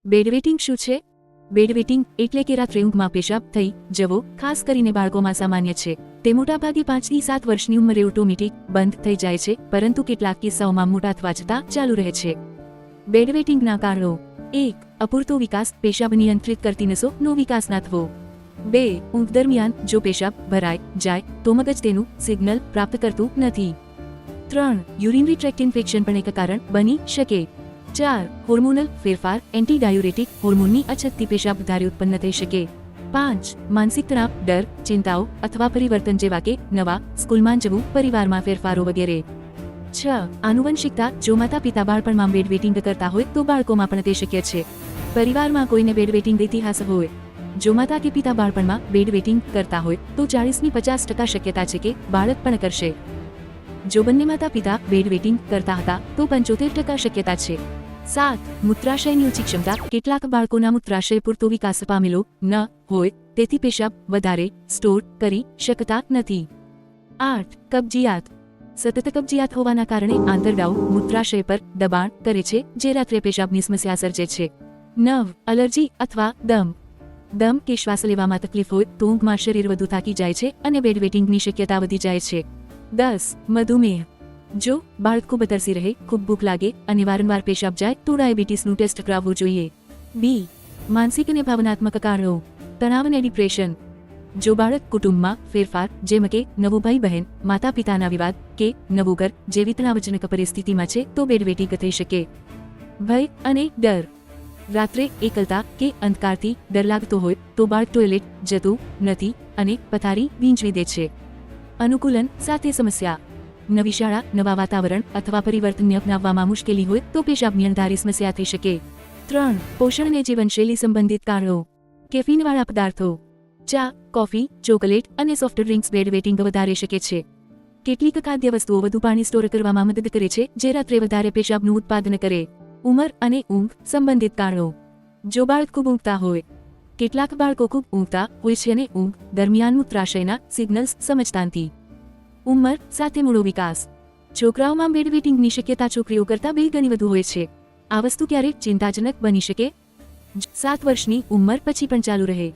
બેડવેટિંગ શું છે? બેડવેટિંગ એટલે કે રાત્રે ઊંઘમાં પેશાબ થઈ જવો ખાસ કરીને બાળકોમાં સામાન્ય છે. તે મોટાભાગે 5 થી 7 વર્ષની ઉંમરે ઓટોમેટિક બંધ થઈ જાય છે, પરંતુ કેટલાક કિસ્સાઓમાં મોટા થવા છતાં ચાલુ રહે છે. બેડવેટિંગના કારણો: 1. અપૂરતો વિકાસ, પેશાબ નિયંત્રિત કરતી નસોનો વિકાસ ના થવો. 2. ઊંઘ દરમિયાન જો પેશાબ ભરાઈ જાય તો મગજ તેનું સિગ્નલ પ્રાપ્ત કરતું નથી. 3. યુરિનરી ટ્રેક્ટ ઇન્ફેક્શન પણ એક કારણ બની શકે. 4. હોર્મોનલ ફેરફાર, એન્ટી ડાયુરેટિક હોર્મોનની અછતથી પેશાબ વધારે ઉત્પન્ન થઈ શકે. 5. માનસિક તણાવ, ડર, ચિંતાઓ અથવા પરિવર્તન જેવા કે નવા સ્કૂલમાં જવું, પરિવારમાં ફેરફારો વગેરે. 6. આનુવંશિકતા, જો માતા પિતા બાળપણમાં બેડવેટિંગ કરતા હોય તો બાળકોમાં પણ તે શક્ય છે. પરિવારમાં કોઈને બેડવેટિંગ ઇતિહાસ હોય. જો માતા કે પિતા બાળપણમાં બેડવેટિંગ કરતા હોય તો 40 થી 50% શક્યતા છે કે બાળક પણ કરશે. જો બંને માતા પિતા બેડવેટિંગ કરતા હતા તો 75% શક્યતા છે. 7. મૂત્રાશયની ઓછી ક્ષમતા, કેટલાક બાળકોના મૂત્રાશય પૂરતો વિકાસ પામેલો ન હોય, તેથી પેશાબ વધારે સ્ટોર કરી શકતા નથી. 8. કબજિયાત, સતત કબજિયાત હોવાના કારણે આંતરડાઓ મૂત્રાશય પર દબાણ કરે છે, જે રાત્રે પેશાબની સમસ્યા સર્જે છે. 9. એલર્જી અથવા દમ કે શ્વાસ લેવામાં તકલીફ હોય તો ઊંઘમાં શરીર વધુ થાકી જાય છે અને બેડવેટિંગની શક્યતા વધી જાય છે. 10. મધુમેહ, જો બાળક ખૂબ તરસી રહે, ખૂબ ભૂખ લાગે અને વારંવાર પેશાબ જાય તો ડાયાબિટીસનું ટેસ્ટ કરાવવું જોઈએ. બી. માનસિક અને ભાવનાત્મક કારણો: તણાવ અને ડિપ્રેશન, જો બાળક કુટુંબમાં ફેરફાર જેમ કે નવું ભાઈ બહેન, માતા પિતાના વિવાદ કે નવું ઘર જેવી તણાવજનક પરિસ્થિતિમાં છે તો બેડવેટિંગ થઈ શકે. ભય અને ડર, રાત્રે એકલતા કે અંધકારથી ડર લાગતો હોય તો બાળક ટોયલેટ જતું નથી અને પથારી વીંજવી દે છે. અનુકૂલન સાથે સમસ્યા, નવી શાળા, નવા વાતાવરણ અથવા પરિવર્તનને અપનાવવામાં મુશ્કેલી હોય તો પેશાબની અણધારી સમસ્યા થઈ શકે. 3. પોષણ અને જીવનશૈલી સંબંધિત કારણો: કેફીનવાળા પદાર્થો, ચા, કોફી, ચોકલેટ અને સોફ્ટ ડ્રિંક્સ બેડવેટિંગ વધારે શકે છે. કેટલીક ખાદ્ય વસ્તુઓ વધુ પાણી સ્ટોર કરવામાં મદદ કરે છે, જે રાત્રે વધારે પેશાબનું ઉત્પાદન કરે. ઉંમર અને ઊંઘ સંબંધિત કારણો: જો બાળક ખૂબ ઊંઘતા હોય, કેટલાક બાળકો ખૂબ ઊંઘતા હોય છે અને ઊંઘ દરમિયાન મૂત્રાશયના સિગ્નલ્સ સમજતા નથી. ઉંમર સાથે મૂળો વિકાસ, છોકરાઓમાં બેડવેટિંગની શક્યતા છોકરીઓ કરતાં 2 ગણી વધુ હોય છે. આ વસ્તુ ક્યારેક ચિંતાજનક બની શકે. 7 વર્ષની ઉંમર પછી પણ ચાલુ રહે.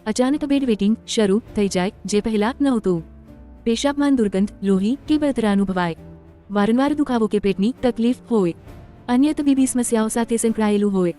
અચાનક બેડવેટિંગ શરૂ થઈ જાય જે પહેલા નહોતું. પેશાબમાં દુર્ગંધ, લોહી કે બળતરા અનુભવાય. વારંવાર દુખાવો કે પેટની તકલીફ હોય. અન્ય તબીબી સમસ્યાઓ સાથે સંકળાયેલું હોય.